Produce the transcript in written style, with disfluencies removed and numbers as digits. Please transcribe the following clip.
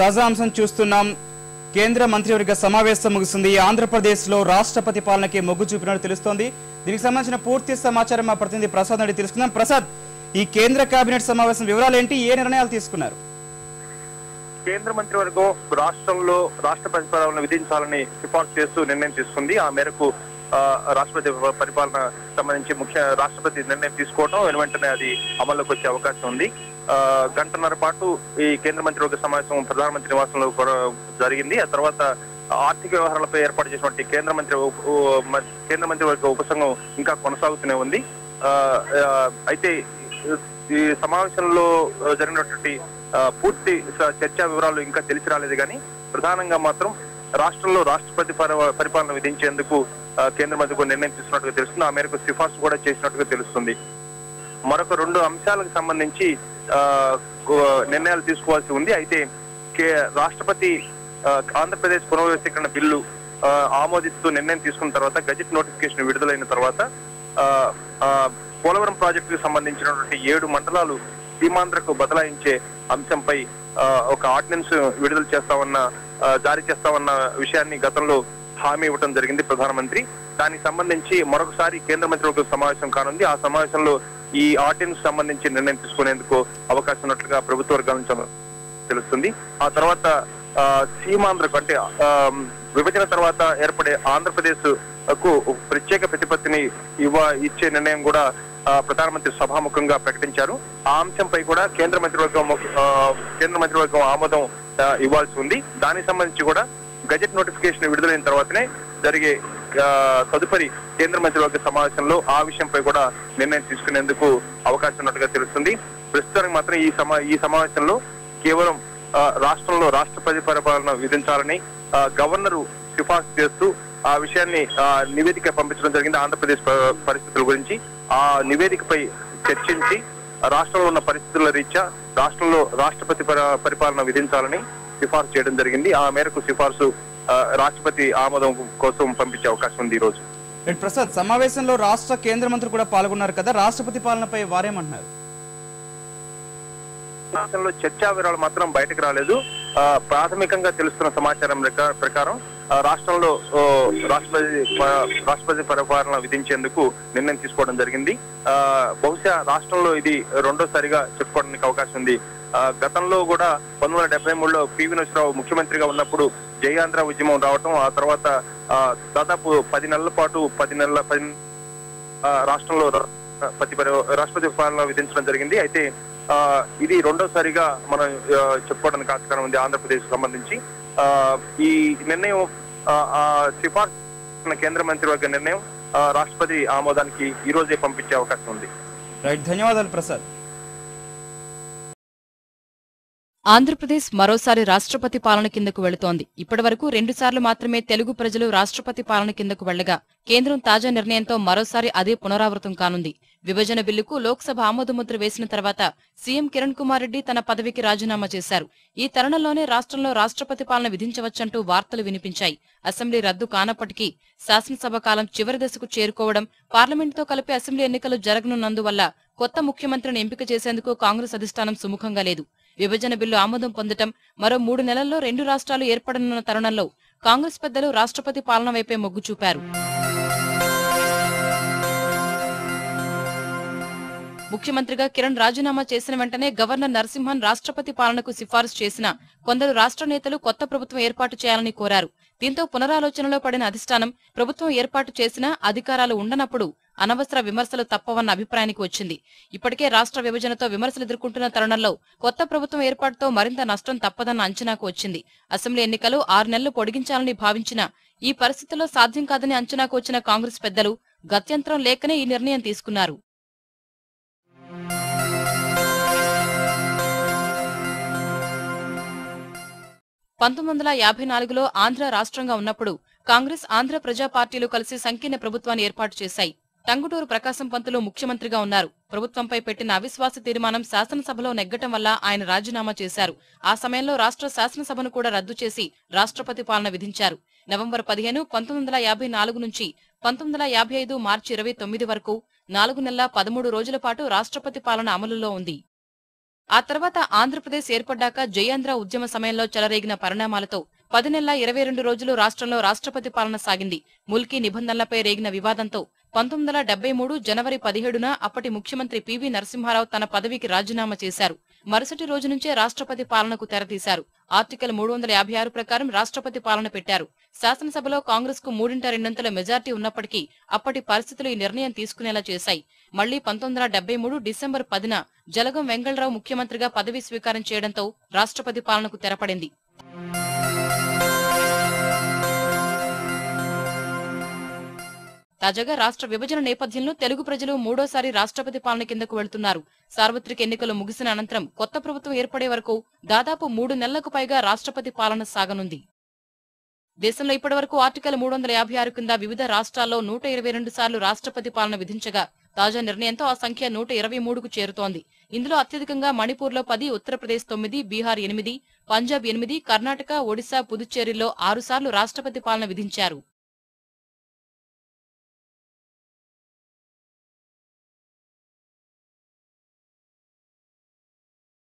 తాజా అంశం చూస్తున్నాం. కేంద్ర మంత్రివర్గ సమావేశం ముగిసింది. ఆంధ్రప్రదేశ్లో రాష్ట్రపతి పాలనకి మొగ్గు చూపినట్టు తెలుస్తోంది. దీనికి సంబంధించిన పూర్తి సమాచారం మా ప్రతినిధి ప్రసాద్ అడిగి తెలుసుకుందాం. ప్రసాద్, ఈ కేంద్ర కేబినెట్ సమావేశం వివరాలు ఏంటి? ఏ నిర్ణయాలు తీసుకున్నారు? కేంద్ర మంత్రివర్గం రాష్ట్రంలో రాష్ట్రపతి పాలన విధించాలని సిఫార్సు చేస్తూ నిర్ణయం తీసుకుంది. ఆ మేరకు రాష్ట్రపతి పరిపాలన సంబంధించి రాష్ట్రపతి నిర్ణయం తీసుకోవడం వెంటనే అది అమల్లోకి వచ్చే అవకాశం ఉంది. గంటన్నర పాటు ఈ కేంద్ర మంత్రివర్గ సమావేశం ప్రధానమంత్రి నివాసంలో జరిగింది. ఆ తర్వాత ఆర్థిక వ్యవహారాలపై ఏర్పాటు చేసినటువంటి కేంద్ర మంత్రివర్గ ఉపసంఘం ఇంకా కొనసాగుతూనే ఉంది. అయితే ఈ సమావేశంలో జరిగినటువంటి పూర్తి చర్చా వివరాలు ఇంకా తెలిసి రాలేదు. కానీ ప్రధానంగా మాత్రం రాష్ట్రంలో రాష్ట్రపతి పరిపాలన విధించేందుకు కేంద్ర మంత్రి నిర్ణయం తీసుకున్నట్టుగా తెలుస్తుంది. ఆ మేరకు సిఫార్సు కూడా చేసినట్టుగా తెలుస్తుంది. మరొక 2 అంశాలకు సంబంధించి నిర్ణయాలు తీసుకోవాల్సి ఉంది. అయితే రాష్ట్రపతి ఆంధ్రప్రదేశ్ పునర్వ్యవస్థీకరణ బిల్లు ఆమోదిస్తూ నిర్ణయం తీసుకున్న తర్వాత గజెట్ నోటిఫికేషన్ విడుదలైన తర్వాత పోలవరం ప్రాజెక్టుకు సంబంధించినటువంటి 7 మండలాలు సీమాంధ్రకు బదలాయించే అంశంపై ఒక ఆర్డినెన్స్ విడుదల జారీ చేస్తామన్న విషయాన్ని గతంలో హామీ ఇవ్వడం జరిగింది ప్రధానమంత్రి. దానికి సంబంధించి మరొకసారి కేంద్ర మంత్రివర్గ సమావేశం కానుంది. ఆ సమావేశంలో ఈ ఆర్డినెన్స్ సంబంధించి నిర్ణయం తీసుకునేందుకు అవకాశం ఉన్నట్లుగా ప్రభుత్వ వర్గాల నుంచి తెలుస్తుంది. ఆ తర్వాత సీమాంధ్రకు అంటే విభజన తర్వాత ఏర్పడే ఆంధ్రప్రదేశ్ కు ప్రత్యేక ప్రతిపత్తిని ఇచ్చే నిర్ణయం కూడా ప్రధానమంత్రి సభాముఖంగా ప్రకటించారు. ఆ అంశంపై కూడా కేంద్ర మంత్రివర్గం ఆమోదం ఇవ్వాల్సి ఉంది. దానికి సంబంధించి కూడా గజెట్ నోటిఫికేషన్ విడుదలైన తర్వాతనే జరిగే తదుపరి కేంద్ర మంత్రివర్గ సమావేశంలో ఆ విషయంపై కూడా నిర్ణయం తీసుకునేందుకు అవకాశం ఉన్నట్టుగా తెలుస్తుంది. ప్రస్తుతానికి మాత్రం ఈ సమావేశంలో కేవలం రాష్ట్రంలో రాష్ట్రపతి పరిపాలన విధించాలని గవర్నరు సిఫార్సు చేస్తూ ఆ విషయాన్ని నివేదిక పంపించడం జరిగింది. ఆంధ్రప్రదేశ్ పరిస్థితుల గురించి ఆ నివేదికపై చర్చించి రాష్ట్రంలో ఉన్న పరిస్థితుల రీత్యా రాష్ట్రంలో రాష్ట్రపతి పరిపాలన విధించాలని సిఫార్సు చేయడం జరిగింది. ఆ మేరకు సిఫార్సు రాష్ట్రపతి ఆమోదం కోసం పంపించే అవకాశం ఉంది ఈ రోజు. ప్రసాద్, సమావేశంలో రాష్ట్ర కేంద్ర మంత్రులు కూడా పాల్గొన్నారు కదా, రాష్ట్రపతి పాలనపై వారేమంటున్నారు? సమావేశంలో చర్చా వివరాలు మాత్రం బయటకు రాలేదు. ప్రాథమికంగా తెలుస్తున్న సమాచారం ప్రకారం రాష్ట్రంలో రాష్ట్రపతి పరిపాలన విధించేందుకు నిర్ణయం తీసుకోవడం జరిగింది. బహుశా రాష్ట్రంలో ఇది రెండోసారిగా చెప్పుకోవడానికి అవకాశం ఉంది. గతంలో కూడా 1973లో పివి నరసింహారావు ముఖ్యమంత్రిగా ఉన్నప్పుడు జయాంధ్ర ఉద్యమం రావటం, ఆ తర్వాత దాదాపు 10 నెలల పాటు రాష్ట్రంలో రాష్ట్రపతి పాలన విధించడం జరిగింది. అయితే ఇది రెండోసారిగా మనం చెప్పుకోవడానికి ఆస్కారం ఉంది. ఆంధ్రప్రదేశ్ సంబంధించి ఈ నిర్ణయం సిఫార్సు కేంద్ర మంత్రివర్గ నిర్ణయం రాష్ట్రపతి ఆమోదానికి ఈ రోజే పంపించే అవకాశం ఉంది. రైట్, ధన్యవాదాలు ప్రసాద్. ఆంధ్రప్రదేశ్ మరోసారి రాష్ట్రపతి పాలన కిందకు వెళుతోంది. ఇప్పటివరకు 2 సార్లు మాత్రమే తెలుగు ప్రజలు రాష్ట్రపతి పాలన కిందకు వెళ్లగా కేంద్రం తాజా నిర్ణయంతో మరోసారి అదే పునరావృతం కానుంది. విభజన బిల్లుకు లోక్సభ ఆమోదముద్ర వేసిన తర్వాత సీఎం కిరణ్ కుమార్ రెడ్డి తన పదవికి రాజీనామా చేశారు. ఈ తరుణంలోనే రాష్ట్రంలో రాష్ట్రపతి పాలన విధించవచ్చంటూ వార్తలు వినిపించాయి. అసెంబ్లీ రద్దు కానప్పటికీ శాసనసభ కాలం చివరి దశకు చేరుకోవడం, పార్లమెంటుతో కలిపి అసెంబ్లీ ఎన్నికలు జరగనున్నందువల్ల కొత్త ముఖ్యమంత్రిని ఎంపిక చేసేందుకు కాంగ్రెస్ అధిష్టానం సుముఖంగా లేదు. విభజన బిల్లు ఆమోదం పొందటం, మరో 3 నెలల్లో 2 రాష్ట్రాలు ఏర్పడనున్న తరుణంలో కాంగ్రెస్ పెద్దలు రాష్ట్రపతి పాలన వైపే మొగ్గు చూపారు. ముఖ్యమంత్రిగా కిరణ్ రాజీనామా చేసిన వెంటనే గవర్నర్ నరసింహన్ రాష్ట్రపతి పాలనకు సిఫారసు చేసినా కొందరు రాష్ట్ర నేతలు కొత్త ప్రభుత్వం ఏర్పాటు చేయాలని కోరారు. దీంతో పునరాలోచనలో పడిన అధిష్టానం ప్రభుత్వం ఏర్పాటు చేసినా అధికారాలు ఉండనప్పుడు అనవసర విమర్శలు తప్పవన్న అభిప్రాయానికి వచ్చింది. ఇప్పటికే రాష్ట్ర విభజనతో విమర్శలు ఎదుర్కొంటున్న తరుణంలో కొత్త ప్రభుత్వం ఏర్పాటుతో మరింత నష్టం తప్పదన్న అంచనాకు వచ్చింది. అసెంబ్లీ ఎన్నికలు 6 నెలలు పొడిగించాలని భావించిన ఈ పరిస్థితుల్లో సాధ్యం కాదని అంచనాకు వచ్చిన కాంగ్రెస్ పెద్దలు గత్యంతరం లేకనే ఈ నిర్ణయం తీసుకున్నారు. 1954లో ఆంధ్ర రాష్ట్రంగా ఉన్నప్పుడు కాంగ్రెస్, ఆంధ్ర ప్రజా పార్టీలు కలిసి సంకీర్ణ ప్రభుత్వాన్ని ఏర్పాటు చేశాయి. టంగుటూరు ప్రకాశం పంతులు ముఖ్యమంత్రిగా ఉన్నారు. ప్రభుత్వంపై పెట్టిన అవిశ్వాస తీర్మానం శాసనసభలో నెగ్గటం వల్ల ఆయన రాజీనామా చేశారు. ఆ సమయంలో రాష్ట్ర శాసనసభను కూడా రద్దు చేసి రాష్ట్రపతి పాలన విధించారు. నవంబర్ 15, 1954 నుంచి 1955 మార్చి 29 వరకు 4 నెలల 13 రోజుల పాటు రాష్ట్రపతి పాలన అమలులో ఉంది. ఆ తర్వాత ఆంధ్రప్రదేశ్ ఏర్పడ్డాక జయాంధ్ర ఉద్యమ సమయంలో చెలరేగిన పరిణామాలతో 10 నెలల 22 రోజులు రాష్ట్రంలో రాష్ట్రపతి పాలన సాగింది. ముల్కీ నిబంధనలపై రేగిన వివాదంతో 1973 జనవరి 17న అప్పటి ముఖ్యమంత్రి పివి నరసింహారావు తన పదవికి రాజీనామా చేశారు. మరుసటి రోజు నుంచే రాష్ట్రపతి పాలనకు తెరతీశారు. ఆర్టికల్ 356 ప్రకారం రాష్ట్రపతి పాలన పెట్టారు. శాసనసభలో కాంగ్రెస్ కు 3/2 మెజార్టీ ఉన్నప్పటికీ అప్పటి పరిస్థితులు ఈ నిర్ణయం తీసుకునేలా చేశాయి. మళ్లీ 1973 డిసెంబర్ 10న జలగం వెంగళరావు ముఖ్యమంత్రిగా పదవీ స్వీకారం చేయడంతో రాష్ట్రపతి పాలనకు తెరపడింది. తాజాగా రాష్ట్ర విభజన నేపథ్యంలో తెలుగు ప్రజలు మూడోసారి రాష్ట్రపతి పాలన కిందకు వెళ్తున్నారు. సార్వత్రిక ఎన్నికలు ముగిసిన అనంతరం కొత్త ప్రభుత్వం ఏర్పడే వరకు దాదాపు 3 నెలలకు పైగా రాష్ట్రపతి పాలన సాగనుంది. దేశంలో ఇప్పటివరకు ఆర్టికల్ 356 కింద వివిధ రాష్ట్రాల్లో 122 సార్లు రాష్ట్రపతి పాలన విధించగా తాజా నిర్ణయంతో ఆ సంఖ్య 123కు చేరుతోంది. ఇందులో అత్యధికంగా మణిపూర్లో 10, ఉత్తరప్రదేశ్ 9, బీహార్ 8, పంజాబ్ 8, కర్ణాటక, ఒడిశా, పుదుచ్చేరిలో 6 సార్లు రాష్ట్రపతి పాలన విధించారు.